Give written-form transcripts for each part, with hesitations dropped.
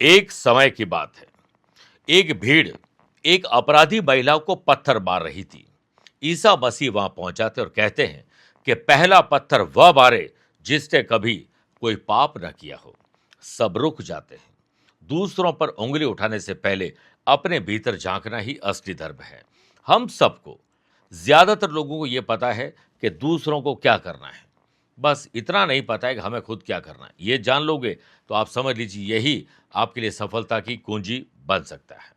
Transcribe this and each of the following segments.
एक समय की बात है। एक भीड़ एक अपराधी महिला को पत्थर मार रही थी। ईसा मसीह वहां पहुंचाते और कहते हैं कि पहला पत्थर वह मारे जिसने कभी कोई पाप न किया हो। सब रुक जाते हैं। दूसरों पर उंगली उठाने से पहले अपने भीतर झांकना ही असली धर्म है। हम सबको, ज्यादातर लोगों को यह पता है कि दूसरों को क्या करना है, बस इतना नहीं पता है कि हमें खुद क्या करना है। ये जान लोगे तो आप समझ लीजिए यही आपके लिए सफलता की कुंजी बन सकता है।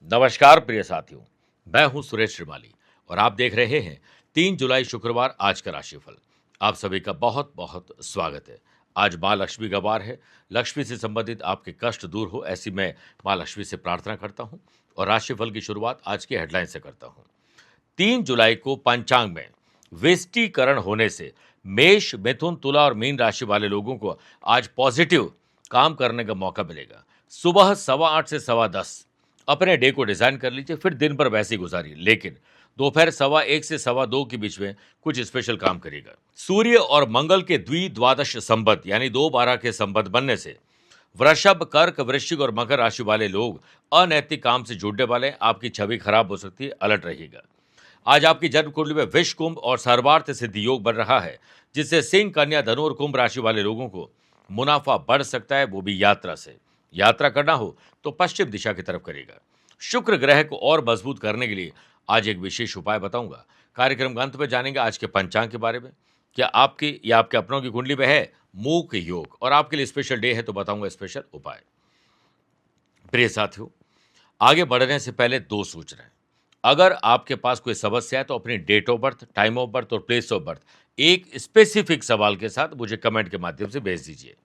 नमस्कार प्रिय साथियों, मैं हूं सुरेश श्रीमाली और आप देख रहे हैं 3 जुलाई शुक्रवार आज का राशिफल। आप सभी का बहुत बहुत स्वागत है। आज माँ लक्ष्मी का वार है। लक्ष्मी से संबंधित आपके कष्ट दूर हो, ऐसी मैं माँ लक्ष्मी से प्रार्थना करता हूं और राशिफल की शुरुआत आज की हेडलाइन से करता हूं। 3 जुलाई को पंचांग में विष्टीकरण होने से मेष, मिथुन, तुला और मीन राशि वाले लोगों को आज पॉजिटिव काम करने का मौका मिलेगा। सुबह 8:15 से 10:15 अपने डे को डिजाइन कर लीजिए, फिर दिन भर वैसे ही गुजारिए, लेकिन दोपहर 1:15 से 2:15 के बीच में कुछ स्पेशल काम करिएगा। सूर्य और मंगल के द्विद्वादश संबंध यानी 2-12 के संबंध बनने से वृषभ, कर्क, वृश्चिक और मकर राशि वाले लोग अनैतिक काम से जुड़ने वाले हैं। आपकी छवि खराब हो सकती है, अलर्ट रहिएगा। आज आपकी जन्म कुंडली में विष, कुंभ और सर्वार्थ सिद्धि योग बन रहा है, जिससे सिंह, कन्या, धनु और कुंभ राशि वाले लोगों को मुनाफा बढ़ सकता है, वो भी यात्रा से। यात्रा करना हो तो पश्चिम दिशा की तरफ करेगा। शुक्र ग्रह को और मजबूत करने के लिए आज एक विशेष उपाय बताऊंगा। कार्यक्रम के अंत में जानेंगे आज के पंचांग के बारे में। क्या आपकी या आपके अपनों की कुंडली में है मूक योग और आपके लिए स्पेशल डे है तो बताऊंगा स्पेशल उपाय। प्रिय साथियों, आगे बढ़ने से पहले 2 सूचनाएं। अगर आपके पास कोई समस्या है तो अपनी date of birth, time of birth और प्लेस ऑफ बर्थ एक स्पेसिफिक सवाल के साथ मुझे कमेंट के माध्यम से भेज दीजिए।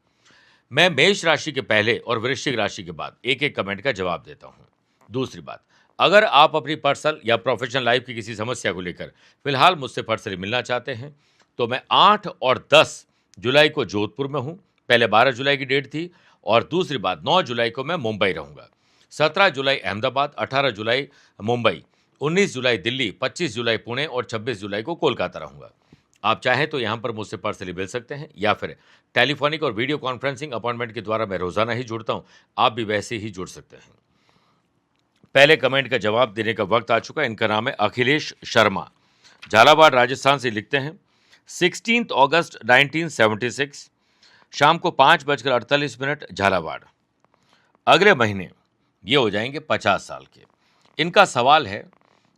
मैं मेष राशि के पहले और वृश्चिक राशि के बाद एक-एक कमेंट का जवाब देता हूं। दूसरी बात, अगर आप अपनी पर्सनल या प्रोफेशनल लाइफ की किसी समस्या को लेकर फिलहाल मुझसे पर्सनली मिलना चाहते हैं तो मैं 8 और 10 जुलाई को जोधपुर में हूं। पहले 12 जुलाई की डेट थी और दूसरी बात 9 जुलाई को मैं मुंबई रहूंगा। 17 जुलाई अहमदाबाद, 18 जुलाई मुंबई, 19 जुलाई दिल्ली, 25 जुलाई पुणे और 26 जुलाई को कोलकाता रहूंगा। आप चाहें तो यहां पर मुझसे पर्सनली मिल सकते हैं या फिर टेलीफोनिक और वीडियो कॉन्फ्रेंसिंग अपॉइंटमेंट के द्वारा मैं रोजाना ही जुड़ता हूं। आप भी वैसे ही जुड़ सकते हैं। पहले कमेंट का जवाब देने का वक्त आ चुका है। इनका नाम है अखिलेश शर्मा, झालावाड़ राजस्थान से लिखते हैं 16 अगस्त 1976 शाम को 5:48 झालावाड़। अगले महीने ये हो जाएंगे 50 साल के। इनका सवाल है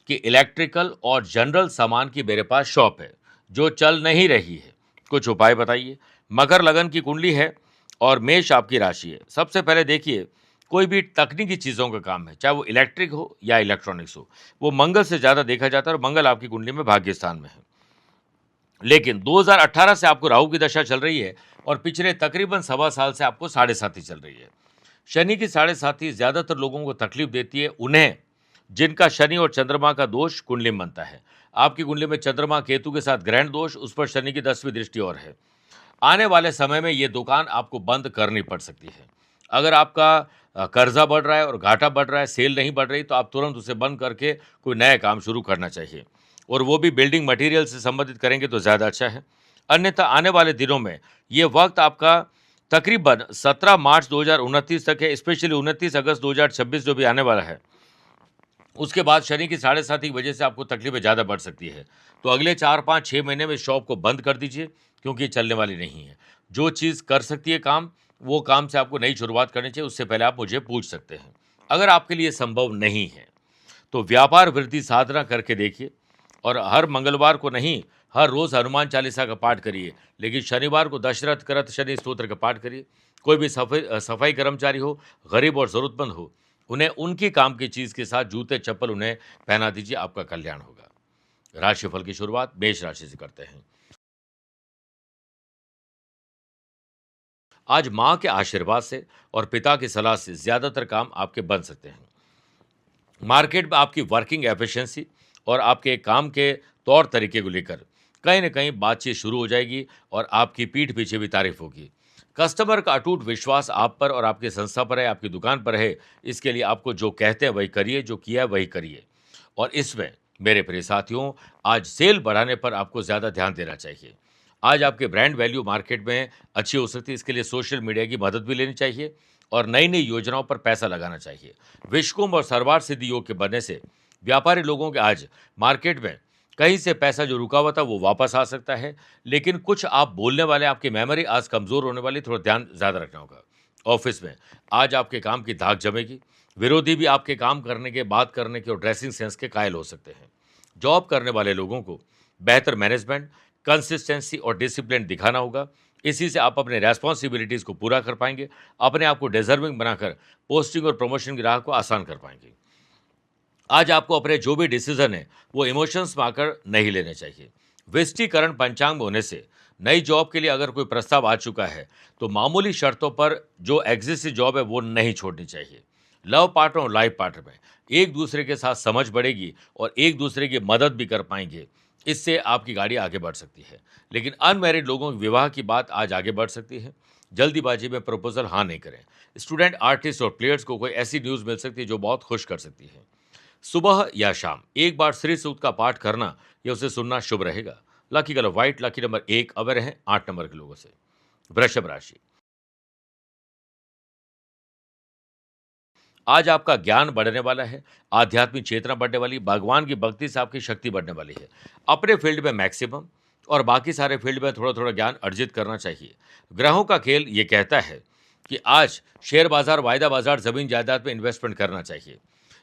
कि इलेक्ट्रिकल और जनरल सामान की मेरे पास शॉप है जो चल नहीं रही है, कुछ उपाय बताइए। मकर लगन की कुंडली है और मेष आपकी राशि है। सबसे पहले देखिए, कोई भी तकनीकी चीज़ों का काम है, चाहे वो इलेक्ट्रिक हो या इलेक्ट्रॉनिक्स हो, वो मंगल से ज़्यादा देखा जाता है और मंगल आपकी कुंडली में भाग्य स्थान में है। लेकिन 2018 से आपको राहु की दशा चल रही है और पिछले तकरीबन 1.25 साल से आपको 7.5 चल रही है। शनि की 7.5 ज़्यादातर लोगों को तकलीफ देती है, उन्हें जिनका शनि और चंद्रमा का दोष कुंडली में बनता है। आपकी कुंडली में चंद्रमा केतु के साथ ग्रहण दोष, उस पर शनि की 10वीं दृष्टि और है। आने वाले समय में ये दुकान आपको बंद करनी पड़ सकती है। अगर आपका कर्जा बढ़ रहा है और घाटा बढ़ रहा है, सेल नहीं बढ़ रही, तो आप तुरंत उसे बंद करके कोई नया काम शुरू करना चाहिए और वो भी बिल्डिंग मटेरियल से संबंधित करेंगे तो ज़्यादा अच्छा है। अन्यथा आने वाले दिनों में ये वक्त आपका तकरीबन 17 मार्च 2029 तक है, स्पेशली 29 अगस्त 2026 जो भी आने वाला है, उसके बाद शनि की 7.5 की वजह से आपको तकलीफें ज़्यादा बढ़ सकती है। तो अगले 4, 5, 6 महीने में शॉप को बंद कर दीजिए क्योंकि ये चलने वाली नहीं है। जो चीज़ कर सकती है काम, वो काम से आपको नई शुरुआत करनी चाहिए, उससे पहले आप मुझे पूछ सकते हैं। अगर आपके लिए संभव नहीं है तो व्यापार वृद्धि साधना करके देखिए और हर मंगलवार को नहीं, हर रोज़ हनुमान चालीसा का पाठ करिए, लेकिन शनिवार को दशरथ करत शनि स्तोत्र का पाठ करिए। कोई भी सफाई कर्मचारी हो, गरीब और ज़रूरतमंद हो, उन्हें उनकी काम की चीज़ के साथ जूते चप्पल उन्हें पहना दीजिए, आपका कल्याण होगा। राशिफल की शुरुआत मेष राशि से करते हैं। आज माँ के आशीर्वाद से और पिता की सलाह से ज़्यादातर काम आपके बन सकते हैं। मार्केट में आपकी वर्किंग एफिशिएंसी और आपके काम के तौर तरीके को लेकर कहीं न कहीं बातचीत शुरू हो जाएगी और आपकी पीठ पीछे भी तारीफ होगी। कस्टमर का अटूट विश्वास आप पर और आपकी संस्था पर है, आपकी दुकान पर है। इसके लिए आपको जो कहते हैं वही करिए, जो किया है वही करिए। और इसमें मेरे प्रिय साथियों, आज सेल बढ़ाने पर आपको ज़्यादा ध्यान देना चाहिए। आज आपके ब्रांड वैल्यू मार्केट में अच्छी हो सकती है, इसके लिए सोशल मीडिया की मदद भी लेनी चाहिए और नई-नई योजनाओं पर पैसा लगाना चाहिए। विषकुंभ और सर्वार सिद्धि योग के बनने से व्यापारी लोगों के आज मार्केट में कहीं से पैसा जो रुका हुआ था वो वापस आ सकता है, लेकिन कुछ आप बोलने वाले आपकी मेमोरी आज कमज़ोर होने वाली, थोड़ा ध्यान ज़्यादा रखना होगा। ऑफिस में आज आपके काम की धाक जमेगी, विरोधी भी आपके काम करने के, बात करने के और ड्रेसिंग सेंस के कायल हो सकते हैं। जॉब करने वाले लोगों को बेहतर मैनेजमेंट, कंसिस्टेंसी और डिसिप्लिन दिखाना होगा। इसी से आप अपने रेस्पॉन्सिबिलिटीज़ को पूरा कर पाएंगे, अपने आप को डिजर्विंग बनाकर पोस्टिंग और प्रमोशन की राह को आसान कर पाएंगे। आज आपको अपने जो भी डिसीजन है वो इमोशंस में आकर नहीं लेने चाहिए। विष्टीकरण पंचांग में होने से नई जॉब के लिए अगर कोई प्रस्ताव आ चुका है तो मामूली शर्तों पर जो एग्जिस्टिंग जॉब है वो नहीं छोड़नी चाहिए। लव पार्टनर और लाइफ पार्टनर में एक दूसरे के साथ समझ बढ़ेगी और एक दूसरे की मदद भी कर पाएंगे। इससे आपकी गाड़ी आगे बढ़ सकती है। लेकिन अनमैरिड लोगों के विवाह की बात आज आगे बढ़ सकती है। जल्दीबाजी में प्रपोजल हाँ नहीं करें। स्टूडेंट, आर्टिस्ट और प्लेयर्स को कोई ऐसी न्यूज़ मिल सकती है जो बहुत खुश कर सकती है। सुबह या शाम एक बार श्री सूक्त का पाठ करना या उसे सुनना शुभ रहेगा। Lucky colour white, lucky number 1 अवर है 8 नंबर के लोगों से। वृषभ राशि, आज आपका ज्ञान बढ़ने वाला है, आध्यात्मिक चेतना बढ़ने वाली, भगवान की भक्ति से आपकी शक्ति बढ़ने वाली है। अपने फील्ड में मैक्सिमम और बाकी सारे फील्ड में थोड़ा थोड़ा ज्ञान अर्जित करना चाहिए। ग्रहों का खेल ये कहता है कि आज शेयर बाजार, वायदा बाजार, जमीन जायदाद में इन्वेस्टमेंट करना चाहिए।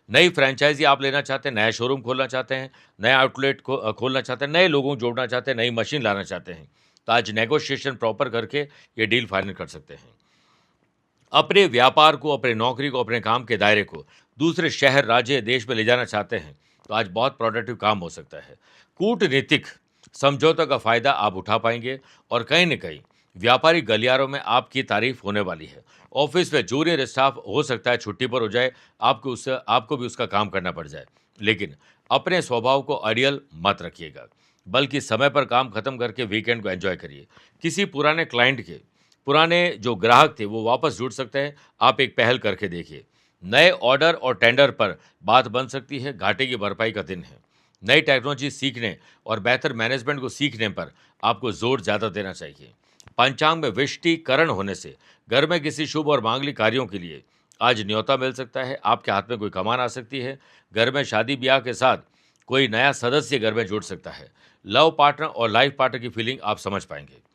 नई फ्रेंचाइजी आप लेना चाहते हैं, नया शोरूम खोलना चाहते हैं, नया आउटलेट खोलना चाहते हैं, नए लोगों को जोड़ना चाहते हैं, नई मशीन लाना चाहते हैं, तो आज नेगोशिएशन प्रॉपर करके ये डील फाइनल कर सकते हैं। अपने व्यापार को, अपने नौकरी को, अपने काम के दायरे को दूसरे शहर, राज्य, देश में ले जाना चाहते हैं तो आज बहुत प्रोडक्टिव काम हो सकता है। कूटनीतिक समझौतों का फायदा आप उठा पाएंगे और कहीं न कहीं व्यापारिक गलियारों में आपकी तारीफ होने वाली है। ऑफिस में जूनियर स्टाफ हो सकता है छुट्टी पर हो जाए, आपको भी उसका काम करना पड़ जाए। लेकिन अपने स्वभाव को अड़ियल मत रखिएगा, बल्कि समय पर काम खत्म करके वीकेंड को एंजॉय करिए। किसी पुराने क्लाइंट के पुराने जो ग्राहक थे वो वापस जुड़ सकते हैं, आप एक पहल करके देखिए। नए ऑर्डर और टेंडर पर बात बन सकती है, घाटे की भरपाई का दिन है। नई टेक्नोलॉजी सीखने और बेहतर मैनेजमेंट को सीखने पर आपको जोर ज़्यादा देना चाहिए। पंचांग में विष्टीकरण होने से घर में किसी शुभ और मांगलिक कार्यों के लिए आज न्योता मिल सकता है, आपके हाथ में कोई कमान आ सकती है। घर में शादी ब्याह के साथ कोई नया सदस्य घर में जुड़ सकता है। लव पार्टनर और लाइफ पार्टनर की फीलिंग आप समझ पाएंगे।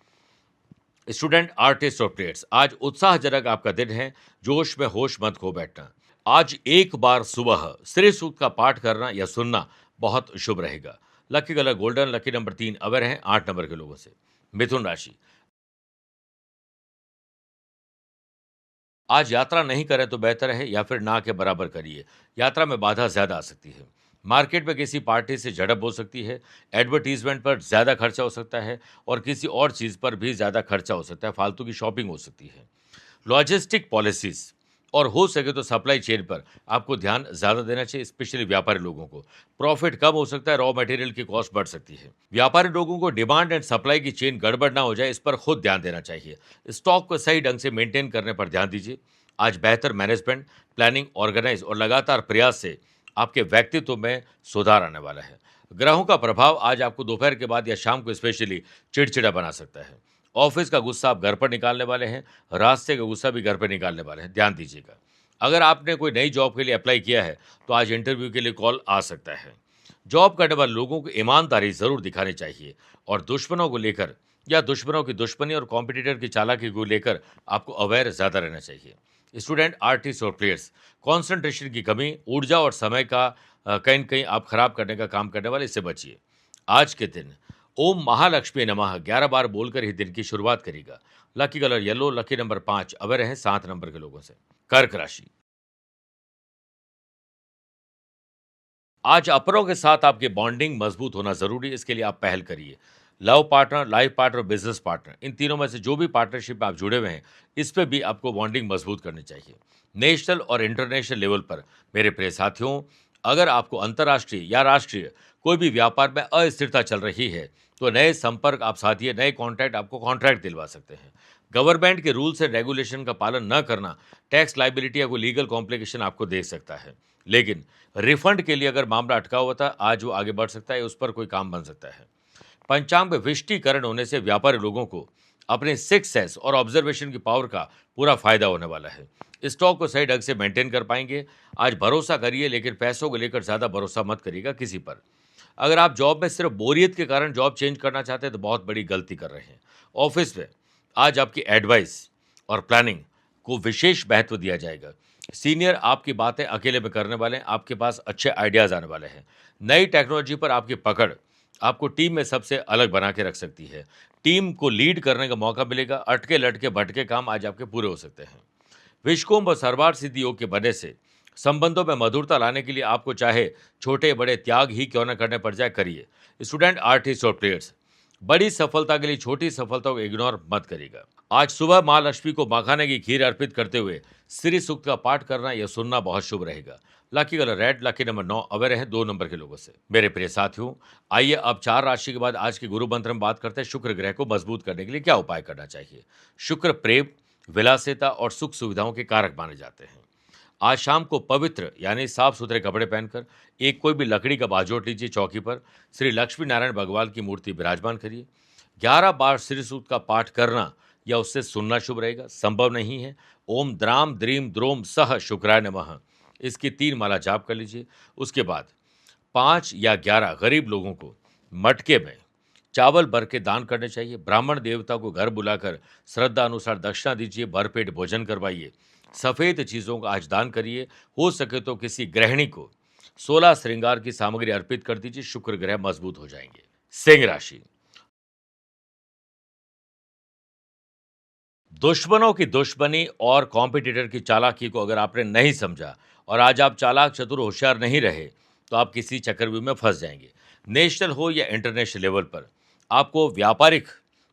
स्टूडेंट, आर्टिस्ट और प्लेयर्स, आज उत्साहजनक आपका दिन है। जोश में होश मत खो बैठना। आज एक बार सुबह श्री सूक्त का पाठ करना या सुनना बहुत शुभ रहेगा। Lucky colour golden, lucky number 3 अवर है 8 नंबर के लोगों से। मिथुन राशि, आज यात्रा नहीं करें तो बेहतर है या फिर ना के बराबर करिए। यात्रा में बाधा ज़्यादा आ सकती है। मार्केट में किसी पार्टी से झड़प हो सकती है। एडवर्टीजमेंट पर ज़्यादा खर्चा हो सकता है और किसी और चीज़ पर भी ज़्यादा खर्चा हो सकता है। फालतू की शॉपिंग हो सकती है। लॉजिस्टिक पॉलिसीज़ और हो सके तो सप्लाई चेन पर आपको ध्यान ज़्यादा देना चाहिए, स्पेशली व्यापारी लोगों को। प्रॉफिट कम हो सकता है, रॉ मटेरियल की कॉस्ट बढ़ सकती है। व्यापारी लोगों को डिमांड एंड सप्लाई की चेन गड़बड़ ना हो जाए, इस पर खुद ध्यान देना चाहिए। स्टॉक को सही ढंग से मेंटेन करने पर ध्यान दीजिए। आज बेहतर मैनेजमेंट, प्लानिंग, ऑर्गेनाइज और लगातार प्रयास से आपके व्यक्तित्व में सुधार आने वाला है। ग्रहों का प्रभाव आज आपको दोपहर के बाद या शाम को स्पेशली चिड़चिड़ा बना सकता है। ऑफिस का गुस्सा आप घर पर निकालने वाले हैं, रास्ते का गुस्सा भी घर पर निकालने वाले हैं, ध्यान दीजिएगा। अगर आपने कोई नई जॉब के लिए अप्लाई किया है तो आज इंटरव्यू के लिए कॉल आ सकता है। जॉब करने वाले लोगों को ईमानदारी जरूर दिखानी चाहिए और दुश्मनों को लेकर या दुश्मनों की दुश्मनी और कॉम्पिटिटर की चालाकी को लेकर आपको अवेयर ज़्यादा रहना चाहिए। स्टूडेंट, आर्टिस्ट और प्लेयर्स, कॉन्सेंट्रेशन की कमी, ऊर्जा और समय का कहीं न कहीं आप खराब करने का काम करने वाले, इससे बचिए। आज के दिन ओम महालक्ष्मी नमः 11 बार बोलकर ही दिन की शुरुआत करेगा। Lucky colour yellow, lucky number 5 अवर है 7 नंबर के लोगों से। कर्क राशि, आज अपरों के साथ आपकी बॉन्डिंग मजबूत होना जरूरी है, इसके लिए आप पहल करिए। Love partner, life partner, business partner, इन तीनों में से जो भी पार्टनरशिप में आप जुड़े हुए हैं, इस पे भी आपको बॉन्डिंग मजबूत करनी चाहिए। नेशनल और इंटरनेशनल लेवल पर मेरे प्रिय साथियों, अगर आपको अंतर्राष्ट्रीय या राष्ट्रीय कोई भी व्यापार में अस्थिरता चल रही है तो नए संपर्क आप साधिए, नए कॉन्ट्रैक्ट आपको कॉन्ट्रैक्ट दिलवा सकते हैं। गवर्नमेंट के रूल्स एंड रेगुलेशन का पालन न करना टैक्स लाइबिलिटी या कोई लीगल कॉम्प्लिकेशन आपको दे सकता है। लेकिन रिफंड के लिए अगर मामला अटका हुआ था, आज वो आगे बढ़ सकता है, उस पर कोई काम बन सकता है। पंचांग में विष्टिकरण होने से व्यापारी लोगों को अपने सिक्स सेंस और ऑब्जर्वेशन की पावर का पूरा फायदा होने वाला है। स्टॉक को सही ढंग से मेंटेन कर पाएंगे। आज भरोसा करिए, लेकिन पैसों को लेकर ज़्यादा भरोसा मत करिएगा किसी पर। अगर आप जॉब में सिर्फ बोरियत के कारण जॉब चेंज करना चाहते हैं तो बहुत बड़ी गलती कर रहे हैं। ऑफिस में आज आपकी एडवाइस और प्लानिंग को विशेष महत्व दिया जाएगा। सीनियर आपकी बातें अकेले में करने वाले हैं, आपके पास अच्छे आइडियाज़ आने वाले हैं। नई टेक्नोलॉजी पर आपकी पकड़ आपको टीम में सबसे अलग बना के रख सकती है। टीम को लीड करने का मौका मिलेगा। अटके लटके भटके काम आज आपके पूरे हो सकते हैं। विषकुंभ और सर्वार्थ सिद्धि योग के बनने से संबंधों में मधुरता लाने के लिए आपको चाहे छोटे बड़े त्याग ही क्यों न करने पड़ जाए, करिए। स्टूडेंट, आर्टिस्ट और प्लेयर्स, बड़ी सफलता के लिए छोटी सफलता को इग्नोर मत करिएगा। आज सुबह माँ लक्ष्मी को मखाने की खीर अर्पित करते हुए श्री सूक्त का पाठ करना या सुनना बहुत शुभ रहेगा। Lucky colour red, lucky number 9, aware है 2 नंबर के लोगों से। मेरे प्रिय साथियों, आइए अब 4 राशि के बाद आज के गुरु मंत्र में बात करते हैं शुक्र ग्रह को मजबूत करने के लिए क्या उपाय करना चाहिए। शुक्र प्रेम, विलासिता और सुख सुविधाओं के कारक माने जाते हैं। आज शाम को पवित्र यानी साफ सुथरे कपड़े पहनकर एक कोई भी लकड़ी का बाजोट लीजिए। चौकी पर श्री लक्ष्मी नारायण भगवान की मूर्ति विराजमान करिए। 11 बार श्री सूक्त का पाठ करना या उससे सुनना शुभ रहेगा। संभव नहीं है, ओम द्राम द्रीम द्रोम सह शुक्राय नमः, इसकी 3 माला जाप कर लीजिए। उसके बाद 5 या 11 गरीब लोगों को मटके में चावल भर के दान करने चाहिए। ब्राह्मण देवता को घर बुलाकर श्रद्धा अनुसार दक्षिणा दीजिए। भरपेट भोजन करवाइए। सफ़ेद चीज़ों का आज दान करिए। हो सके तो किसी गृहिणी को 16 श्रृंगार की सामग्री अर्पित कर दीजिए। शुक्र ग्रह मजबूत हो जाएंगे। सिंह राशि, दुश्मनों की दुश्मनी और कॉम्पिटिटर की चालाकी को अगर आपने नहीं समझा और आज आप चालाक चतुर होशियार नहीं रहे तो आप किसी चक्रव्यूह में फंस जाएंगे। नेशनल हो या इंटरनेशनल लेवल पर आपको व्यापारिक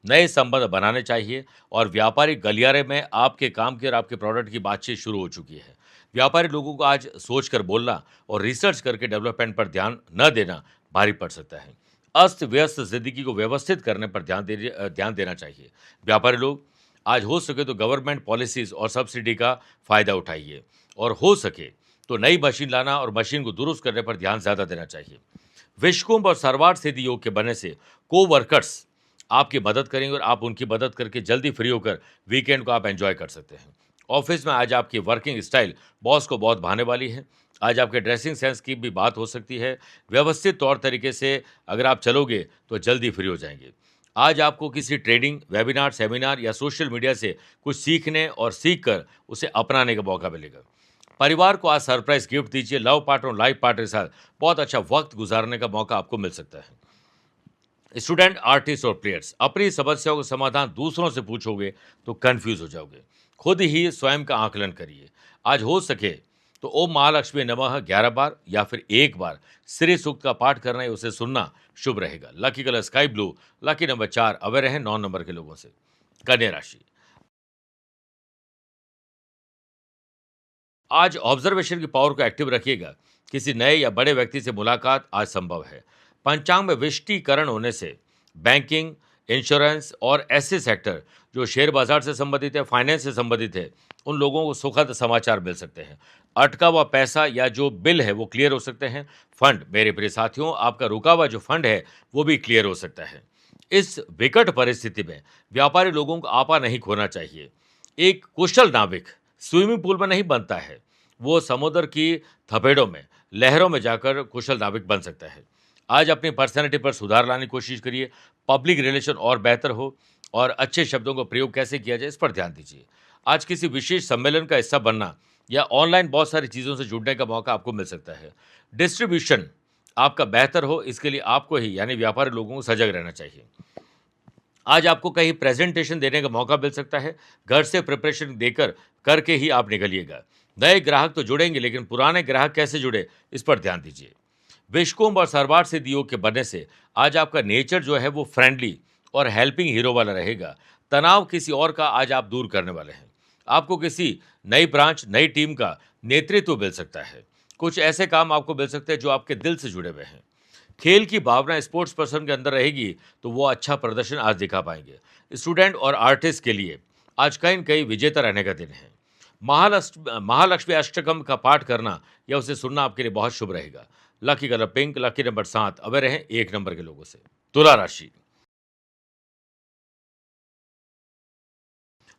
नए संबंध बनाने चाहिए और व्यापारिक गलियारे में आपके काम की और आपके प्रोडक्ट की बातचीत शुरू हो चुकी है। व्यापारी लोगों को आज सोचकर बोलना और रिसर्च करके डेवलपमेंट पर ध्यान न देना भारी पड़ सकता है। अस्त व्यस्त जिंदगी को व्यवस्थित करने पर ध्यान देना चाहिए। व्यापारी लोग आज हो सके तो गवर्नमेंट पॉलिसीज और सब्सिडी का फायदा उठाइए और हो सके तो नई मशीन लाना और मशीन को दुरुस्त करने पर ध्यान ज्यादा देना चाहिए। विषकुंभ और सर्वार्थ सिद्धि योग के बनने से को वर्कर्स आपकी मदद करेंगे और आप उनकी मदद करके जल्दी फ्री होकर वीकेंड को आप एंजॉय कर सकते हैं। ऑफिस में आज आपकी वर्किंग स्टाइल बॉस को बहुत भाने वाली है। आज आपके ड्रेसिंग सेंस की भी बात हो सकती है। व्यवस्थित तौर तरीके से अगर आप चलोगे तो जल्दी फ्री हो जाएंगे। आज आपको किसी ट्रेडिंग, वेबिनार, सेमिनार या सोशल मीडिया से कुछ सीखने और सीखकर उसे अपनाने का मौका मिलेगा। परिवार को आज सरप्राइज गिफ्ट दीजिए। लव पार्टनर और लाइफ पार्टनर के साथ बहुत अच्छा वक्त गुजारने का मौका आपको मिल सकता है। स्टूडेंट, आर्टिस्ट और प्लेयर्स, अपनी समस्याओं का समाधान दूसरों से पूछोगे तो कंफ्यूज हो जाओगे। खुद ही स्वयं का आकलन करिए। आज हो सके तो ओम महालक्ष्मी नमः 11 बार या फिर 1 बार श्री सूक्त का पाठ करना है, उसे सुनना शुभ रहेगा। Lucky colour sky blue, lucky number 4, aware है 9 नंबर के लोगों से। कन्या राशि, आज ऑब्जर्वेशन की पावर को एक्टिव रखिएगा। किसी नए या बड़े व्यक्ति से मुलाकात आज संभव है। पंचांग में विष्टिकरण होने से बैंकिंग, इंश्योरेंस और ऐसे सेक्टर जो शेयर बाजार से संबंधित है, फाइनेंस से संबंधित है, उन लोगों को सुखद समाचार मिल सकते हैं। अटका हुआ पैसा या जो बिल है वो क्लियर हो सकते हैं। फंड, मेरे प्रिय साथियों, आपका रुका हुआ जो फंड है वो भी क्लियर हो सकता है। इस विकट परिस्थिति में व्यापारी लोगों को आपा नहीं खोना चाहिए। एक कुशल नाविक स्विमिंग पूल में नहीं बनता है, वो समुद्र की थपेड़ों में, लहरों में जाकर कुशल नाविक बन सकता है। आज अपनी पर्सनैलिटी पर सुधार लाने की कोशिश करिए। पब्लिक रिलेशन और बेहतर हो और अच्छे शब्दों का प्रयोग कैसे किया जाए इस पर ध्यान दीजिए। आज किसी विशेष सम्मेलन का हिस्सा बनना या ऑनलाइन बहुत सारी चीज़ों से जुड़ने का मौका आपको मिल सकता है। डिस्ट्रीब्यूशन आपका बेहतर हो, इसके लिए आपको ही यानी व्यापारी लोगों को सजग रहना चाहिए। आज आपको कहीं प्रेजेंटेशन देने का मौका मिल सकता है। घर से प्रिपरेशन देकर करके ही आप निकलिएगा। नए ग्राहक तो जुड़ेंगे, लेकिन पुराने ग्राहक कैसे जुड़े इस पर ध्यान दीजिए। विषकुंभ और सर्वार्थ सिद्धि योग के बनने से आज आपका नेचर जो है वो फ्रेंडली और हेल्पिंग हीरो वाला रहेगा। तनाव किसी और का आज आप दूर करने वाले हैं। आपको किसी नई ब्रांच, नई टीम का नेतृत्व मिल सकता है। कुछ ऐसे काम आपको मिल सकते हैं जो आपके दिल से जुड़े हुए हैं। खेल की भावना स्पोर्ट्स पर्सन के अंदर रहेगी तो वो अच्छा प्रदर्शन आज दिखा पाएंगे। स्टूडेंट और आर्टिस्ट के लिए आज कहीं न कहीं विजेता रहने का दिन है। महालक्ष्मी अष्टकम का पाठ करना या उसे सुनना आपके लिए बहुत शुभ रहेगा। Lucky colour pink, lucky number 7, aware हैं 1 नंबर के लोगों से। तुला राशि,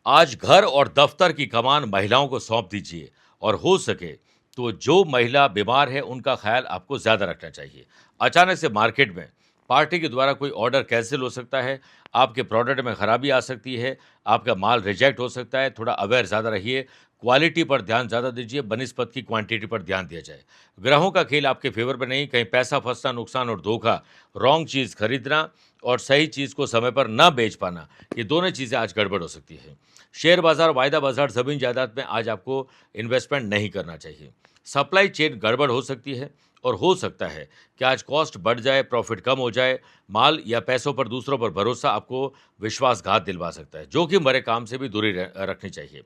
आज घर और दफ्तर की कमान महिलाओं को सौंप दीजिए और हो सके तो जो महिला बीमार है उनका ख्याल आपको ज़्यादा रखना चाहिए। अचानक से मार्केट में पार्टी के द्वारा कोई ऑर्डर कैंसिल हो सकता है, आपके प्रोडक्ट में खराबी आ सकती है, आपका माल रिजेक्ट हो सकता है, थोड़ा अवेयर ज़्यादा रहिए, क्वालिटी पर ध्यान ज़्यादा दीजिए, बनिस्पत की क्वांटिटी पर ध्यान दिया जाए। ग्रहों का खेल आपके फेवर में नहीं, कहीं पैसा फंसना, नुकसान और धोखा, रॉन्ग चीज़ खरीदना और सही चीज़ को समय पर ना बेच पाना, ये दोनों चीज़ें आज गड़बड़ हो सकती है। शेयर बाजार, वायदा बाजार, ज़मीन जायदाद में आज आपको इन्वेस्टमेंट नहीं करना चाहिए। सप्लाई चेन गड़बड़ हो सकती है और हो सकता है कि आज कॉस्ट बढ़ जाए, प्रॉफिट कम हो जाए, माल या पैसों पर दूसरों पर भरोसा आपको विश्वासघात दिलवा सकता है। जोखिम भरे काम से भी दूरी रखनी चाहिए।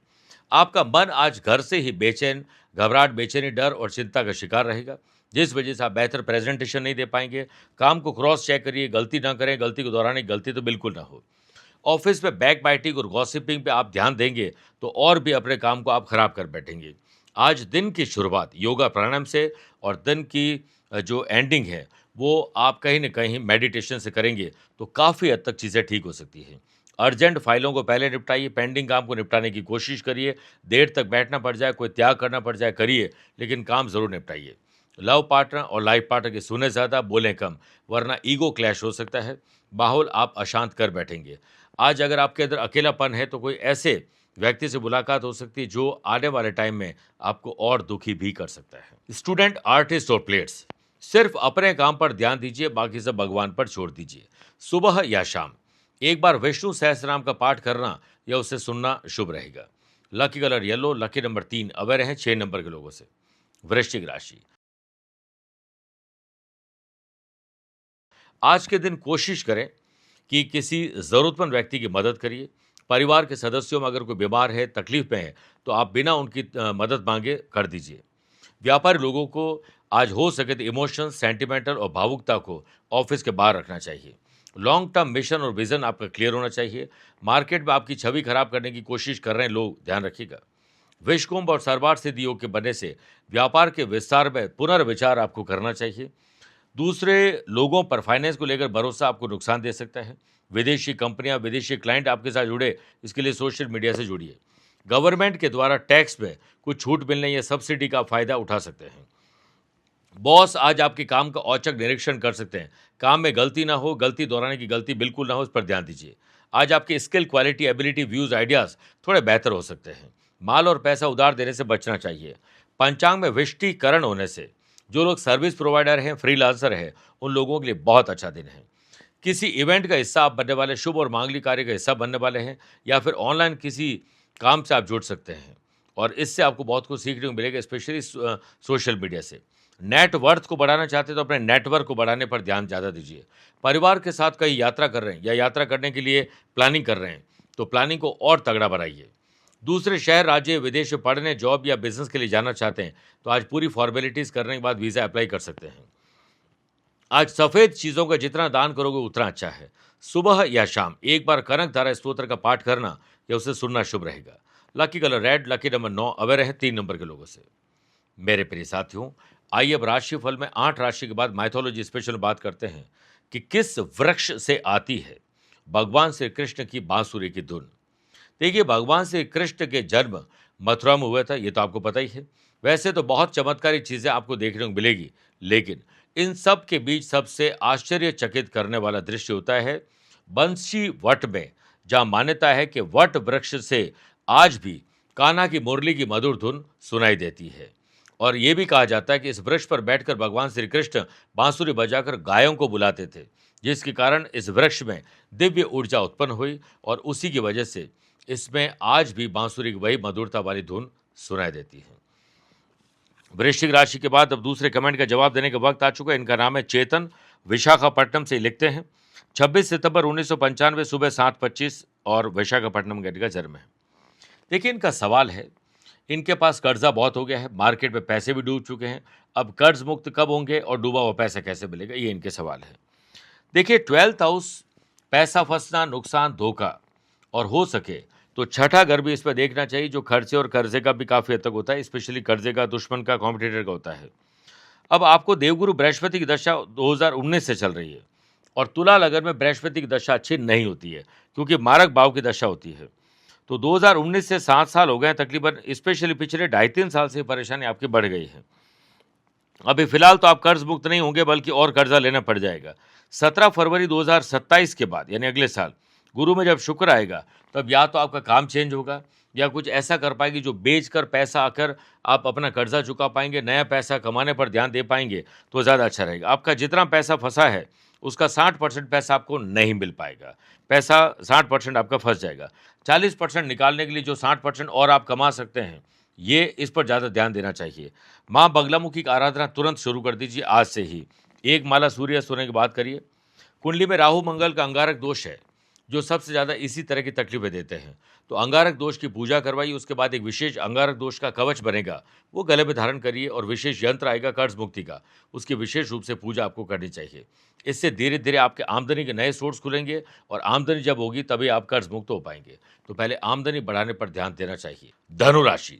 आपका मन आज घर से ही बेचैन, घबराहट, बेचैनी, डर और चिंता का शिकार रहेगा, जिस वजह से आप बेहतर प्रेजेंटेशन नहीं दे पाएंगे। काम को क्रॉस चेक करिए, गलती ना करें, गलती को दोहराने की गलती तो बिल्कुल ना हो। ऑफिस में बैक बाइटिंग और गॉसिपिंग पे आप ध्यान देंगे तो और भी अपने काम को आप खराब कर बैठेंगे। आज दिन की शुरुआत योगा प्राणायाम से और दिन की जो एंडिंग है वो आप कहीं न कहीं मेडिटेशन से करेंगे तो काफ़ी हद तक चीज़ें ठीक हो सकती हैं। अर्जेंट फाइलों को पहले निपटाइए, पेंडिंग काम को निपटाने की कोशिश करिए। देर तक बैठना पड़ जाए, कोई त्याग करना पड़ जाए, करिए, लेकिन काम ज़रूर निपटाइए। लव पार्टनर और लाइफ पार्टनर की सुने ज़्यादा, बोलें कम, वरना ईगो क्लैश हो सकता है। माहौल आप अशांत कर बैठेंगे। आज अगर आपके अंदर अकेलापन है तो कोई ऐसे व्यक्ति से मुलाकात हो सकती है जो आने वाले टाइम में आपको और दुखी भी कर सकता है। स्टूडेंट, आर्टिस्ट और प्लेयर्स, सिर्फ अपने काम पर ध्यान दीजिए, बाकी सब भगवान पर छोड़ दीजिए। सुबह या शाम एक बार विष्णु सहस्त्रनाम का पाठ करना या उसे सुनना शुभ रहेगा। Lucky colour yellow, lucky number 3, aware हैं 6 नंबर के लोगों से। वृश्चिक राशि, आज के दिन कोशिश करें कि किसी ज़रूरतमंद व्यक्ति की मदद करिए। परिवार के सदस्यों में अगर कोई बीमार है, तकलीफ में है, तो आप बिना उनकी मदद मांगे कर दीजिए। व्यापारी लोगों को आज हो सके तो इमोशंस, सेंटिमेंटल और भावुकता को ऑफिस के बाहर रखना चाहिए। लॉन्ग टर्म मिशन और विजन आपका क्लियर होना चाहिए। मार्केट में आपकी छवि खराब करने की कोशिश कर रहे हैं लोग, ध्यान रखिएगा। विषकुंभ और सर्वार्थ सिद्धि योग के बनने से व्यापार के विस्तार में पुनर्विचार आपको करना चाहिए। दूसरे लोगों पर फाइनेंस को लेकर भरोसा आपको नुकसान दे सकता है। विदेशी कंपनियां, विदेशी क्लाइंट आपके साथ जुड़े, इसके लिए सोशल मीडिया से जुड़िए। गवर्नमेंट के द्वारा टैक्स में कुछ छूट मिलने या सब्सिडी का फायदा उठा सकते हैं। बॉस आज आपके काम का औचक निरीक्षण कर सकते हैं। काम में गलती ना हो, गलती दोहराने की गलती बिल्कुल ना हो, इस पर ध्यान दीजिए। आज आपकी skill, quality, ability, views, ideas थोड़े बेहतर हो सकते हैं। माल और पैसा उधार देने से बचना चाहिए। पंचांग में विष्टिकरण होने से जो लोग सर्विस प्रोवाइडर हैं, फ्रीलांसर हैं, उन लोगों के लिए बहुत अच्छा दिन है। किसी इवेंट का हिस्सा आप बनने वाले, शुभ और मांगलिक कार्य का हिस्सा बनने वाले हैं, या फिर ऑनलाइन किसी काम से आप जुड़ सकते हैं और इससे आपको बहुत कुछ सीखने को मिलेगा, स्पेशली सोशल मीडिया से। नेटवर्थ को बढ़ाना चाहते हैं तो अपने नेटवर्क को बढ़ाने पर ध्यान ज़्यादा दीजिए। परिवार के साथ कहीं यात्रा कर रहे हैं या यात्रा करने के लिए प्लानिंग कर रहे हैं तो प्लानिंग को और तगड़ा बनाइए। दूसरे शहर, राज्य, विदेश में पढ़ने, जॉब या बिजनेस के लिए जाना चाहते हैं तो आज पूरी फॉर्मेलिटीज़ करने के बाद वीज़ा अप्लाई कर सकते हैं। आज सफ़ेद चीज़ों का जितना दान करोगे उतना अच्छा है। सुबह या शाम एक बार कनक धारा स्तोत्र का पाठ करना या उसे सुनना शुभ रहेगा। Lucky colour red, lucky number 9, aware है 3 नंबर के लोगों से। मेरे प्रिय साथियों, आइए अब राशिफल में 8 राशि के बाद माइथोलॉजी स्पेशल बात करते हैं कि किस वृक्ष से आती है भगवान श्री कृष्ण की बांसुरी की धुन। देखिए, भगवान श्री कृष्ण के जन्म मथुरा में हुआ था, ये तो आपको पता ही है। वैसे तो बहुत चमत्कारी चीज़ें आपको देखने को मिलेगी, लेकिन इन सब के बीच सबसे आश्चर्यचकित करने वाला दृश्य होता है बंसी वट में, जहाँ मान्यता है कि वट वृक्ष से आज भी कान्हा की मुरली की मधुर धुन सुनाई देती है। और ये भी कहा जाता है कि इस वृक्ष पर बैठकर भगवान श्री कृष्ण बांसुरी बजाकर गायों को बुलाते थे, जिसके कारण इस वृक्ष में दिव्य ऊर्जा उत्पन्न हुई और उसी की वजह से इसमें आज भी बांसुरी की वही मधुरता वाली धुन सुनाई देती है। वृश्चिक राशि के बाद अब दूसरे कमेंट का जवाब देने का वक्त आ चुका है। इनका नाम है चेतन, विशाखापट्टनम से लिखते हैं 26 सितंबर 1995 सुबह 7:25 और विशाखापट्टनम का इनका जन्म है। देखिए, इनका सवाल है, इनके पास कर्जा बहुत हो गया है, मार्केट में पैसे भी डूब चुके हैं, अब कर्ज मुक्त कब होंगे और डूबा हुआ पैसा कैसे मिलेगा, ये इनके सवाल है। देखिए, 12th हाउस, पैसा फंसना, नुकसान, धोखा और हो सके तो छठा घर भी इसमें देखना चाहिए, जो खर्चे और कर्जे का भी काफ़ी हद तक होता है, स्पेशली कर्जे का, दुश्मन का, कॉम्पिटिटर का होता है। अब आपको देवगुरु बृहस्पति की दशा 2019 से चल रही है और तुला लगन में बृहस्पति की दशा अच्छी नहीं होती है, क्योंकि मारक भाव की दशा होती है। तो 2019 से 7 साल हो गए हैं तकरीबन, स्पेशली पिछले 2.5-3 साल से परेशानी आपकी बढ़ गई है। अभी फिलहाल तो आप कर्ज मुक्त नहीं होंगे, बल्कि और कर्जा लेना पड़ जाएगा। 17 फरवरी 2027 के बाद यानी अगले साल गुरु में जब शुक्र आएगा, तब या तो आपका काम चेंज होगा या कुछ ऐसा कर पाएंगे जो बेच कर पैसा आकर आप अपना कर्जा चुका पाएंगे, नया पैसा कमाने पर ध्यान दे पाएंगे तो ज़्यादा अच्छा रहेगा। आपका जितना पैसा फंसा है उसका 60% पैसा आपको नहीं मिल पाएगा। पैसा 60% आपका फंस जाएगा। 40% निकालने के लिए जो 60% और आप कमा सकते हैं, ये इस पर ज़्यादा ध्यान देना चाहिए। माँ बगलामुखी की आराधना तुरंत शुरू कर दीजिए आज से ही। एक माला सूर्यास्त होने की बात करिए। कुंडली में राहु मंगल का अंगारक दोष है, जो सबसे ज़्यादा इसी तरह की तकलीफें देते हैं। तो अंगारक दोष की पूजा करवाइए, उसके बाद एक विशेष अंगारक दोष का कवच बनेगा, वो गले में धारण करिए, और विशेष यंत्र आएगा कर्ज मुक्ति का, उसकी विशेष रूप से पूजा आपको करनी चाहिए। इससे धीरे धीरे आपके आमदनी के नए सोर्स खुलेंगे, और आमदनी जब होगी तभी आप कर्ज मुक्त हो पाएंगे। तो पहले आमदनी बढ़ाने पर ध्यान देना चाहिए। धनु राशि,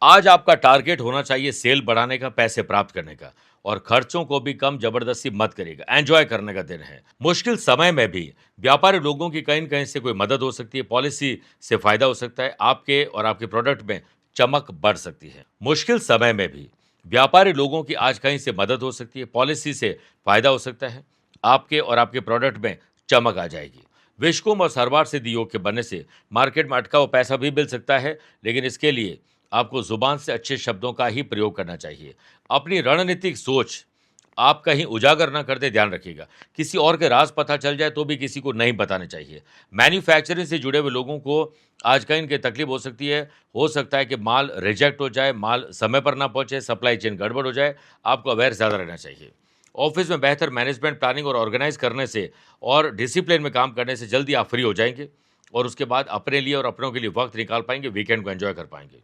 आज आपका टारगेट होना चाहिए सेल बढ़ाने का, पैसे प्राप्त करने का, और खर्चों को भी कम जबरदस्ती मत करिएगा। एंजॉय करने का दिन है। मुश्किल समय में भी व्यापारी लोगों की कहीं न कहीं से कोई मदद हो सकती है, पॉलिसी से फायदा हो सकता है, आपके और आपके प्रोडक्ट में चमक बढ़ सकती है। मुश्किल समय में भी व्यापारी लोगों की आज कहीं से मदद हो सकती है, पॉलिसी से फायदा हो सकता है, आपके और आपके प्रोडक्ट में चमक आ जाएगी। विषकुंभ और सर्वार्थ सिद्धि योग के बनने से मार्केट में अटका हुआ पैसा भी मिल सकता है, लेकिन इसके लिए आपको जुबान से अच्छे शब्दों का ही प्रयोग करना चाहिए। अपनी रणनीतिक सोच आप कहीं उजागर ना कर दे, ध्यान रखिएगा। किसी और के राज पता चल जाए तो भी किसी को नहीं बताने चाहिए। मैन्युफैक्चरिंग से जुड़े हुए लोगों को आज कहीं इनकी तकलीफ हो सकती है। हो सकता है कि माल रिजेक्ट हो जाए, माल समय पर ना पहुंचे, सप्लाई चेन गड़बड़ हो जाए। आपको अवेयर ज़्यादा रहना चाहिए। ऑफिस में बेहतर मैनेजमेंट, प्लानिंग और ऑर्गेनाइज करने से और डिसिप्लिन में काम करने से जल्दी आप फ्री हो जाएंगे, और उसके बाद अपने लिए और अपनों के लिए वक्त निकाल पाएंगे, वीकेंड को एंजॉय कर पाएंगे।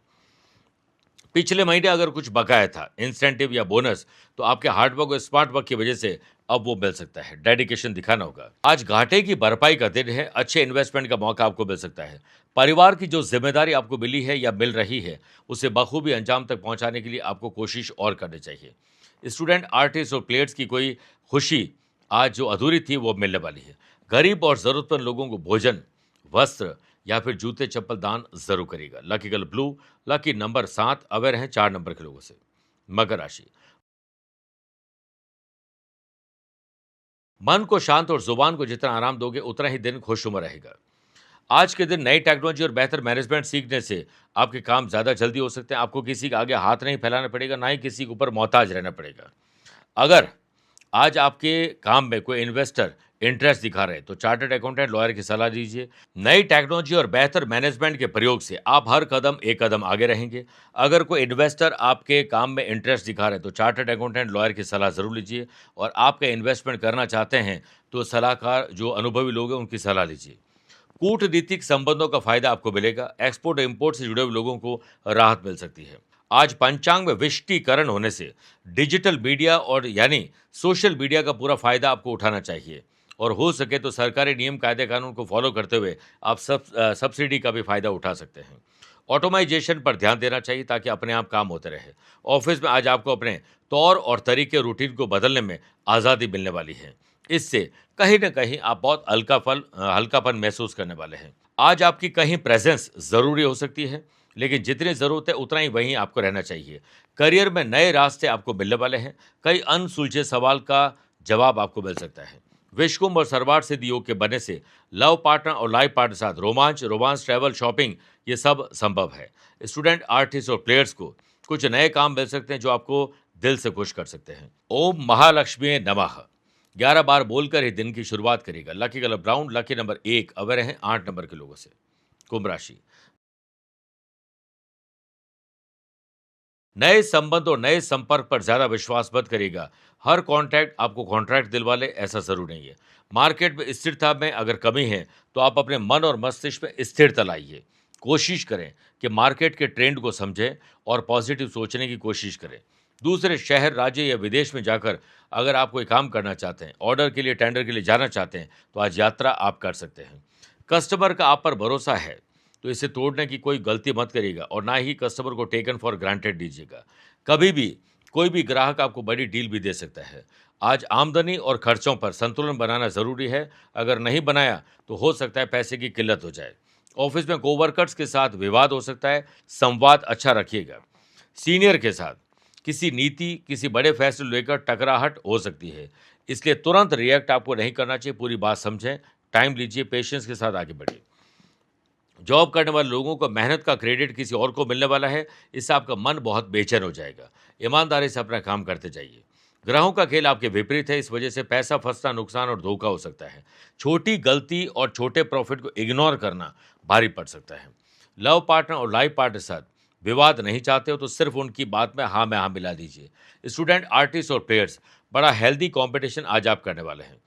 पिछले महीने अगर कुछ बकाया था, इंसेंटिव या बोनस, तो आपके हार्ड वर्क और स्मार्ट वर्क की वजह से अब वो मिल सकता है। डेडिकेशन दिखाना होगा। आज घाटे की भरपाई का दिन है। अच्छे इन्वेस्टमेंट का मौका आपको मिल सकता है। परिवार की जो जिम्मेदारी आपको मिली है या मिल रही है, उसे बखूबी अंजाम तक पहुंचाने के लिए आपको कोशिश और करनी चाहिए। स्टूडेंट, आर्टिस्ट और प्लेयर्स की कोई खुशी आज जो अधूरी थी वो मिलने वाली है। गरीब और जरूरतमंद लोगों को भोजन, वस्त्र या फिर जूते चप्पल दान जरूर करेगा। Lucky colour blue, lucky number 7, aware हैं 4 नंबर के लोगों से। मकर राशि, मन को शांत और जुबान को जितना आराम दोगे उतना ही दिन खुशनुमा रहेगा। आज के दिन नई टेक्नोलॉजी और बेहतर मैनेजमेंट सीखने से आपके काम ज़्यादा जल्दी हो सकते हैं। आपको किसी के आगे हाथ नहीं फैलाना पड़ेगा, ना ही किसी के ऊपर मोहताज रहना पड़ेगा। अगर आज आपके काम में कोई इन्वेस्टर इंटरेस्ट दिखा रहे हैं तो चार्टर्ड अकाउंटेंट, लॉयर की सलाह लीजिए। नई टेक्नोलॉजी और बेहतर मैनेजमेंट के प्रयोग से आप हर कदम एक कदम आगे रहेंगे। अगर कोई इन्वेस्टर आपके काम में इंटरेस्ट दिखा रहे हैं तो चार्टर्ड अकाउंटेंट, लॉयर की सलाह जरूर लीजिए। और आपका इन्वेस्टमेंट करना चाहते हैं तो सलाहकार जो अनुभवी लोग हैं उनकी सलाह लीजिए। कूटनीतिक संबंधों का फायदा आपको मिलेगा। एक्सपोर्ट इंपोर्ट से जुड़े हुए लोगों को राहत मिल सकती है। आज पंचांग में विष्टिकरण होने से डिजिटल मीडिया और यानी सोशल मीडिया का पूरा फायदा आपको उठाना चाहिए, और हो सके तो सरकारी नियम, कायदे कानून को फॉलो करते हुए आप सब्सिडी का भी फायदा उठा सकते हैं। ऑटोमाइजेशन पर ध्यान देना चाहिए ताकि अपने आप काम होते रहे। ऑफिस में आज आपको अपने तौर और तरीके, रूटीन को बदलने में आज़ादी मिलने वाली है। इससे कहीं ना कहीं आप बहुत हल्कापन महसूस करने वाले हैं। आज आपकी कहीं प्रेजेंस ज़रूरी हो सकती है, लेकिन जितनी ज़रूरत है उतना ही वहीं आपको रहना चाहिए। करियर में नए रास्ते आपको मिलने वाले हैं। कई अनसुलझे सवाल का जवाब आपको मिल सकता है। विषकुंभ और सर्वार्थ सिद्धि योग के बनने से लव पार्टनर और लाइफ पार्टनर के साथ रोमांस, ट्रैवल, शॉपिंग, ये सब संभव है। स्टूडेंट, आर्टिस्ट और प्लेयर्स को कुछ नए काम मिल सकते हैं जो आपको दिल से खुश कर सकते हैं। ओम महालक्ष्मी नमः 11 बार बोलकर ही दिन की शुरुआत करेगा। Lucky colour brown, lucky number 1, aware हैं 8 नंबर के लोगों से। कुंभ राशि, नए संबंध और नए संपर्क पर ज्यादा विश्वास मत करिएगा। हर कॉन्ट्रैक्ट आपको कॉन्ट्रैक्ट दिलवा ले ऐसा जरूर नहीं है। मार्केट में स्थिरता में अगर कमी है तो आप अपने मन और मस्तिष्क में स्थिरता लाइए। कोशिश करें कि मार्केट के ट्रेंड को समझें और पॉजिटिव सोचने की कोशिश करें। दूसरे शहर, राज्य या विदेश में जाकर अगर आप कोई काम करना चाहते हैं, ऑर्डर के लिए, टेंडर के लिए जाना चाहते हैं, तो आज यात्रा आप कर सकते हैं। कस्टमर का आप पर भरोसा है तो इसे तोड़ने की कोई गलती मत करिएगा, और ना ही कस्टमर को टेकन फॉर ग्रांटेड दीजिएगा। कभी भी कोई भी ग्राहक आपको बड़ी डील भी दे सकता है। आज आमदनी और खर्चों पर संतुलन बनाना जरूरी है। अगर नहीं बनाया तो हो सकता है पैसे की किल्लत हो जाए। ऑफिस में कोवर्कर्स के साथ विवाद हो सकता है, संवाद अच्छा रखिएगा। सीनियर के साथ किसी नीति, किसी बड़े फैसले लेकर टकराहट हो सकती है, इसलिए तुरंत रिएक्ट आपको नहीं करना चाहिए। पूरी बात समझें, टाइम लीजिए, पेशेंस के साथ आगे बढ़िए। जॉब करने वाले लोगों को मेहनत का क्रेडिट किसी और को मिलने वाला है, इससे आपका मन बहुत बेचैन हो जाएगा। ईमानदारी से अपना काम करते जाइए। ग्रहों का खेल आपके विपरीत है, इस वजह से पैसा फंसना, नुकसान और धोखा हो सकता है। छोटी गलती और छोटे प्रॉफिट को इग्नोर करना भारी पड़ सकता है। लव पार्टनर और लाइफ पार्टनर के साथ विवाद नहीं चाहते हो तो सिर्फ उनकी बात में हाँ में हाँ मिला दीजिए। स्टूडेंट, आर्टिस्ट और प्लेयर्स, बड़ा हेल्दी कंपटीशन आज आप करने वाले हैं।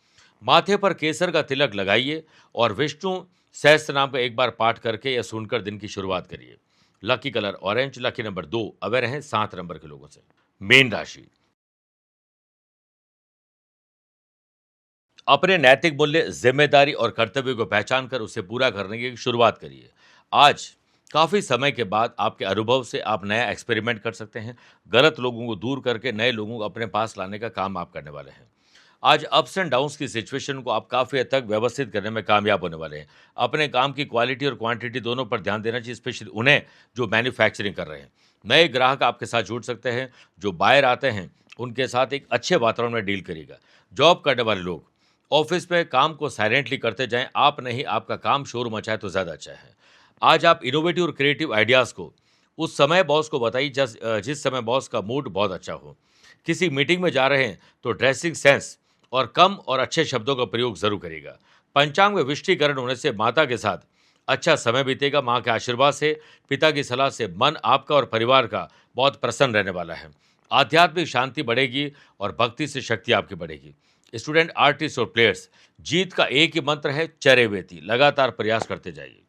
माथे पर केसर का तिलक लगाइए और विष्णु सहस्त्र नाम का एक बार पाठ करके या सुनकर दिन की शुरुआत करिए। Lucky colour orange, lucky number 2, aware हैं 7 नंबर के लोगों से। मेन राशि, अपने नैतिक मूल्य, जिम्मेदारी और कर्तव्य को पहचान कर उसे पूरा करने की शुरुआत करिए। आज काफी समय के बाद आपके अनुभव से आप नया एक्सपेरिमेंट कर सकते हैं। गलत लोगों को दूर करके नए लोगों को अपने पास लाने का काम आप करने वाले हैं। आज अप्स एंड डाउन्स की सिचुएशन को आप काफ़ी हद तक व्यवस्थित करने में कामयाब होने वाले हैं। अपने काम की क्वालिटी और क्वांटिटी दोनों पर ध्यान देना चाहिए, स्पेशली उन्हें जो मैन्युफैक्चरिंग कर रहे हैं। नए ग्राहक आपके साथ जुड़ सकते हैं। जो बायर आते हैं उनके साथ एक अच्छे वातावरण में डील करिएगा। जॉब करने वाले लोग ऑफिस में काम को साइलेंटली करते जाएं, आप नहीं आपका काम शोर मचाए तो ज़्यादा अच्छा है। आज आप इनोवेटिव और क्रिएटिव आइडियाज़ को उस समय बॉस को बताइए जिस समय बॉस का मूड बहुत अच्छा हो। किसी मीटिंग में जा रहे हैं तो ड्रेसिंग सेंस और कम और अच्छे शब्दों का प्रयोग जरूर करेगा। पंचांग में विष्टिकरण होने से माता के साथ अच्छा समय बीतेगा। माँ के आशीर्वाद से, पिता की सलाह से मन आपका और परिवार का बहुत प्रसन्न रहने वाला है। आध्यात्मिक शांति बढ़ेगी और भक्ति से शक्ति आपकी बढ़ेगी। स्टूडेंट, आर्टिस्ट और प्लेयर्स, जीत का एक ही मंत्र है, चरैवेति, लगातार प्रयास करते जाइए।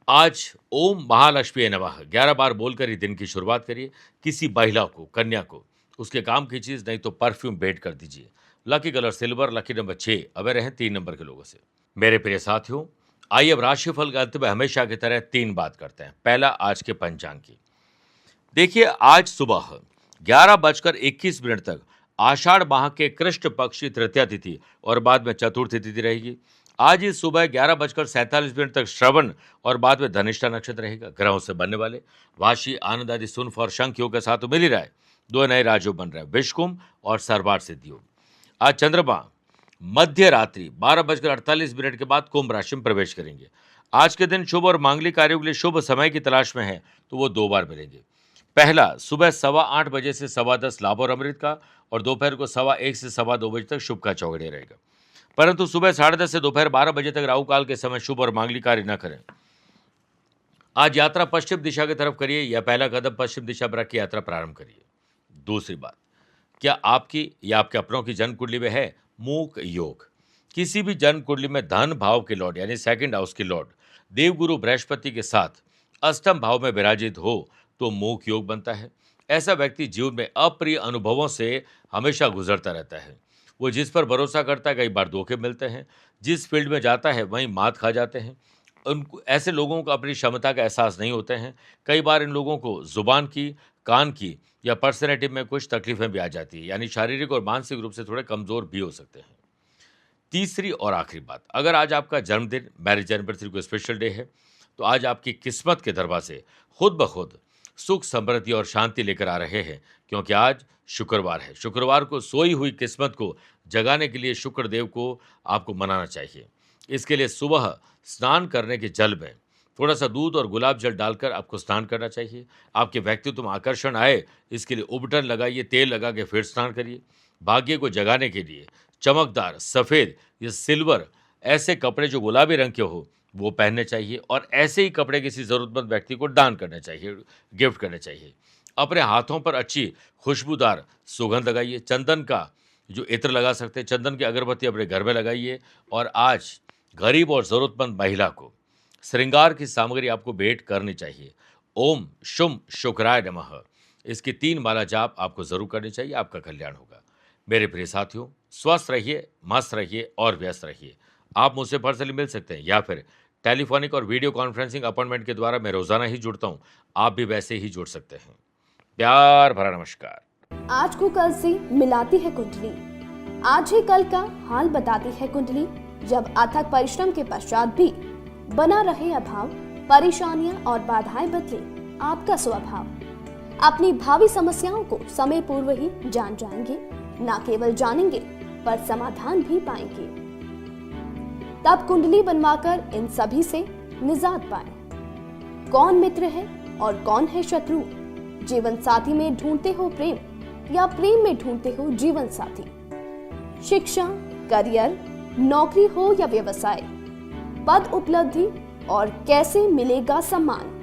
आज ओम महालक्ष्मी नमः 11 बार बोलकर ही दिन की शुरुआत करिए। किसी महिला को, कन्या को उसके काम की चीज नहीं तो परफ्यूम भेंट कर दीजिए। Lucky colour silver, lucky number 6, away रहें 3 नंबर के लोगों से। मेरे प्रिय साथियों, आइए अब राशिफल के अंत में हमेशा की तरह 3 बात करते हैं। पहला, आज के पंचांग की। देखिए, आज सुबह 11:21 तक आषाढ़ माह के कृष्ण पक्ष की तृतीया तिथि और बाद में चतुर्थी तिथि रहेगी। आज ही सुबह 11:47 तक श्रवण और बाद में धनिष्ठा नक्षत्र रहेगा। ग्रहों से बनने वाले वाशी, आनंद आदि सुनफ और शंख योग के साथ तो मिल ही रहा है। 2 नए राजयोग बन रहे हैं, विषकुंभ और सर्वार्थ सिद्धि योग। आज चंद्रमा मध्य रात्रि 12:48 के बाद कुंभ राशि में प्रवेश करेंगे। आज के दिन शुभ और मांगलिक कार्यों के लिए शुभ समय की तलाश में है तो वो 2 बार मिलेंगे। पहला, सुबह 8:15 बजे से 10:15 लाभ और अमृत का, और दोपहर को 1:15 से 2:15 बजे तक शुभ का चौगड़िया रहेगा। परंतु सुबह 10:30 से दोपहर 12 बजे तक राहु काल के समय शुभ और मांगलिक कार्य न करें। आज यात्रा पश्चिम दिशा की तरफ करिए या पहला कदम पश्चिम दिशा पर रख के यात्रा प्रारंभ करिए। दूसरी बात, क्या आपकी या आपके अपनों की जन्म कुंडली में है मूक योग? किसी भी जन्म कुंडली में धन भाव के लॉर्ड यानी सेकंड हाउस के लॉर्ड देवगुरु बृहस्पति के साथ अष्टम भाव में विराजित हो तो मूक योग बनता है। ऐसा व्यक्ति जीवन में अप्रिय अनुभवों से हमेशा गुजरता रहता है। वो जिस पर भरोसा करता है कई बार धोखे मिलते हैं। जिस फील्ड में जाता है वहीं मात खा जाते हैं। उनको, ऐसे लोगों को अपनी क्षमता का एहसास नहीं होते हैं। कई बार इन लोगों को जुबान की, कान की या पर्सनैलिटी में कुछ तकलीफें भी आ जाती है, यानी शारीरिक और मानसिक रूप से थोड़े कमजोर भी हो सकते हैं। तीसरी और आखिरी बात, अगर आज आपका जन्मदिन, मैरिज एनिवर्सरी को स्पेशल डे है तो आज आपकी किस्मत के दरवाजे खुद ब खुद सुख, समृद्धि और शांति लेकर आ रहे हैं, क्योंकि आज शुक्रवार है। शुक्रवार को सोई हुई किस्मत को जगाने के लिए शुक्रदेव को आपको मनाना चाहिए। इसके लिए सुबह स्नान करने के जल में थोड़ा सा दूध और गुलाब जल डालकर आपको स्नान करना चाहिए। आपके व्यक्तित्व में आकर्षण आए, इसके लिए उबटन लगाइए, तेल लगा के फिर स्नान करिए। भाग्य को जगाने के लिए चमकदार सफ़ेद या सिल्वर ऐसे कपड़े जो गुलाबी रंग के हो वो पहनने चाहिए, और ऐसे ही कपड़े किसी ज़रूरतमंद व्यक्ति को दान करने चाहिए, गिफ्ट करने चाहिए। अपने हाथों पर अच्छी खुशबूदार सुगंध लगाइए। चंदन का जो इत्र लगा सकते हैं, चंदन की अगरबत्ती अपने घर में लगाइए। और आज गरीब और ज़रूरतमंद महिला को श्रृंगार की सामग्री आपको भेंट करनी चाहिए। ओम शुम शुक्राय नमः, इसकी 3 माला जाप आपको जरूर करनी चाहिए, आपका कल्याण होगा। मेरे प्रिय साथियों, स्वस्थ रहिए, मस्त रहिए और व्यस्त रहिए। आप मुझसे पर्सनली मिल सकते हैं या फिर टेलीफोनिक और वीडियो कॉन्फ्रेंसिंग अपॉइंटमेंट के द्वारा मैं रोजाना ही जुड़ता हूं। आप भी वैसे ही जुड़ सकते हैं। प्यार भरा नमस्कार। आज को कल से मिलाती है कुंडली, आज ही कल का हाल बताती है कुंडली। जब अथक परिश्रम के पश्चात भी बना रहे अभाव, परेशानियां और बाधाएं बदले आपका स्वभाव, अपनी भावी समस्याओं को समय पूर्व ही जान जाएंगे, न केवल जानेंगे पर समाधान भी पाएंगे। तब कुंडली बनवाकर इन सभी से निजात पाए। कौन मित्र है और कौन है शत्रु, जीवन साथी में ढूंढते हो प्रेम या प्रेम में ढूंढते हो जीवन साथी, शिक्षा, करियर, नौकरी हो या व्यवसाय, पद उपलब्धि और कैसे मिलेगा सम्मान।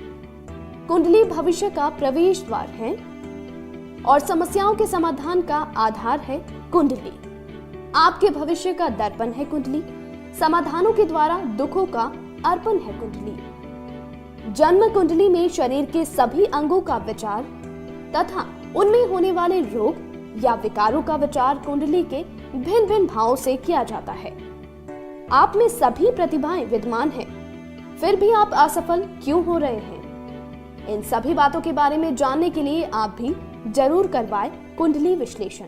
कुंडली भविष्य का प्रवेश द्वार है और समस्याओं के समाधान का आधार है कुंडली। आपके भविष्य का दर्पण है कुंडली, समाधानों के द्वारा दुखों का अर्पण है कुंडली। जन्म कुंडली में शरीर के सभी अंगों का विचार तथा उनमें होने वाले रोग या विकारों का विचार कुंडली के भिन्न भिन्न भावों से किया जाता है। आप में सभी प्रतिभाएं विद्यमान हैं, फिर भी आप असफल क्यों हो रहे हैं? इन सभी बातों के बारे में जानने के लिए आप भी जरूर करवाएं कुंडली विश्लेषण।